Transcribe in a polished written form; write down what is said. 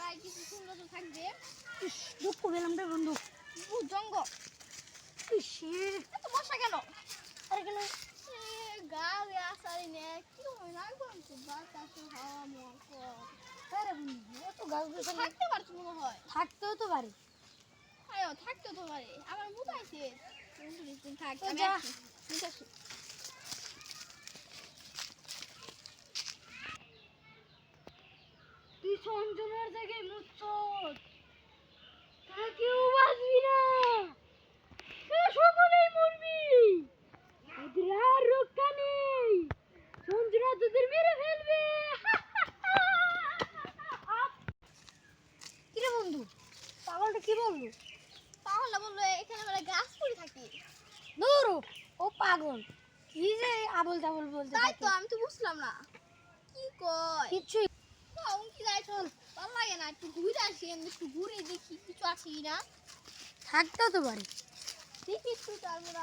ভাই কিছু সুন্দর থাকবে। দুঃখ পেলাম রে বন্ধু। জঙ্গল এত মশা কেন? আরে কেন গায়ে আসারি নে কি হয় না বলছো বাতাসে হাওয়া মকর। আরে বন্ধু এত গাছ থাকতে পারছো মনে হয়। থাকতেও তো পারে। আয়ো থাকতে তো পারে আমার বুঝাইছে থাক তো আমি যা। আসি। তুই সঞ্জনার জায়গায় মুচ্ছস তা কেউ বাঁচবি না, সকলেই মরবি, ওদের আর রক্ষা নেই, সঞ্জনা তোদের মেরে ফেলবে। কিরে বন্ধু পাগলটা কি বললো? তাহলে বললো এখানে মানে গাছ পড়ে থাকি। দূর ও পাগল কি যে আবল তাবল বলতে তাই থাকে। তো আমি তো বুঝলাম না কি কয়। কিচ্ছুই কি যাই চল ভালো লাগে না একটু ঘুরে আসি আমি একটু ঘুরে দেখি কিছু আছি না। থাকতেও তো পারে। দেখি একটু তারপর